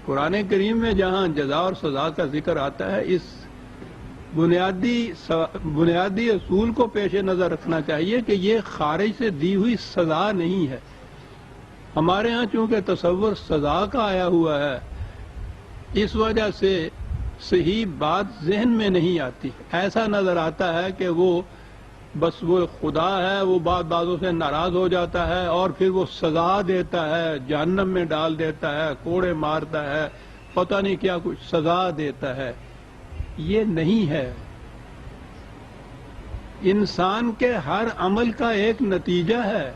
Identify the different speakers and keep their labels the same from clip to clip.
Speaker 1: قرآن کریم میں جہاں جزا اور سزا کا ذکر آتا ہے، اس بنیادی اصول کو پیش نظر رکھنا چاہیے کہ یہ خارج سے دی ہوئی سزا نہیں ہے۔ ہمارے ہاں چونکہ تصور سزا کا آیا ہوا ہے، اس وجہ سے صحیح بات ذہن میں نہیں آتی۔ ایسا نظر آتا ہے کہ وہ بس وہ خدا ہے، وہ بعضوں سے ناراض ہو جاتا ہے اور پھر وہ سزا دیتا ہے، جہنم میں ڈال دیتا ہے، کوڑے مارتا ہے، پتہ نہیں کیا کچھ سزا دیتا ہے۔ یہ نہیں ہے۔ انسان کے ہر عمل کا ایک نتیجہ ہے۔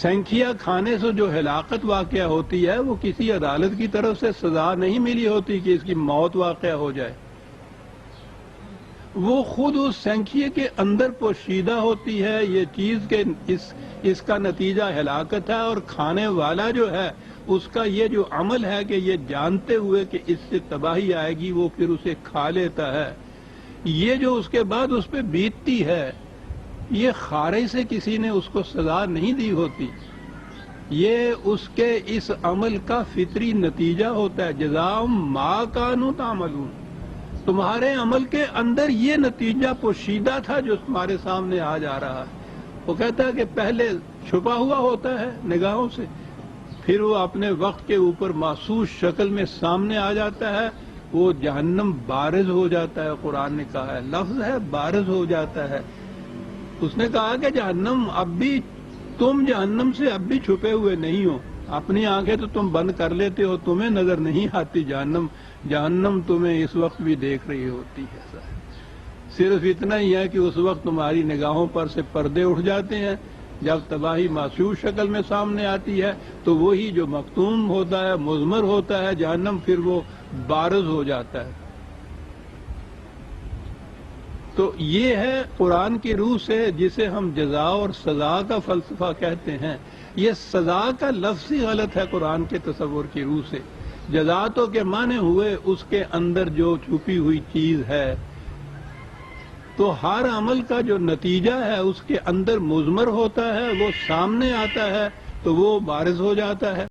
Speaker 1: سنکھیا کھانے سے جو ہلاکت واقع ہوتی ہے، وہ کسی عدالت کی طرف سے سزا نہیں ملی ہوتی کہ اس کی موت واقع ہو جائے، وہ خود اس سنکھیے کے اندر پوشیدہ ہوتی ہے یہ چیز کہ اس کا نتیجہ ہلاکت ہے، اور کھانے والا جو ہے اس کا یہ جو عمل ہے کہ یہ جانتے ہوئے کہ اس سے تباہی آئے گی، وہ پھر اسے کھا لیتا ہے۔ یہ جو اس کے بعد اس پہ بیتتی ہے، یہ خارج سے کسی نے اس کو سزا نہیں دی ہوتی، یہ اس کے اس عمل کا فطری نتیجہ ہوتا ہے۔ جزاء ما کانوا تعملون، تمہارے عمل کے اندر یہ نتیجہ پوشیدہ تھا جو تمہارے سامنے آ جا رہا ہے۔ وہ کہتا ہے کہ پہلے چھپا ہوا ہوتا ہے نگاہوں سے، پھر وہ اپنے وقت کے اوپر محسوس شکل میں سامنے آ جاتا ہے، وہ جہنم بارز ہو جاتا ہے۔ قرآن نے کہا ہے، لفظ ہے بارز ہو جاتا ہے۔ اس نے کہا کہ جہنم اب بھی، تم جہنم سے اب بھی چھپے ہوئے نہیں ہو، اپنی آنکھیں تو تم بند کر لیتے ہو، تمہیں نظر نہیں آتی جہنم تمہیں اس وقت بھی دیکھ رہی ہوتی ہے۔ صرف اتنا ہی ہے کہ اس وقت تمہاری نگاہوں پر سے پردے اٹھ جاتے ہیں۔ جب تباہی محسوس شکل میں سامنے آتی ہے تو وہی جو مختوم ہوتا ہے، مضمر ہوتا ہے جہنم، پھر وہ بارز ہو جاتا ہے۔ تو یہ ہے قرآن کی روح سے جسے ہم جزا اور سزا کا فلسفہ کہتے ہیں۔ یہ سزا کا لفظ ہی غلط ہے قرآن کے تصور کی روح سے۔ جزا تو کے معنی ہوئے اس کے اندر جو چھپی ہوئی چیز ہے، تو ہر عمل کا جو نتیجہ ہے اس کے اندر مضمر ہوتا ہے، وہ سامنے آتا ہے تو وہ بارز ہو جاتا ہے۔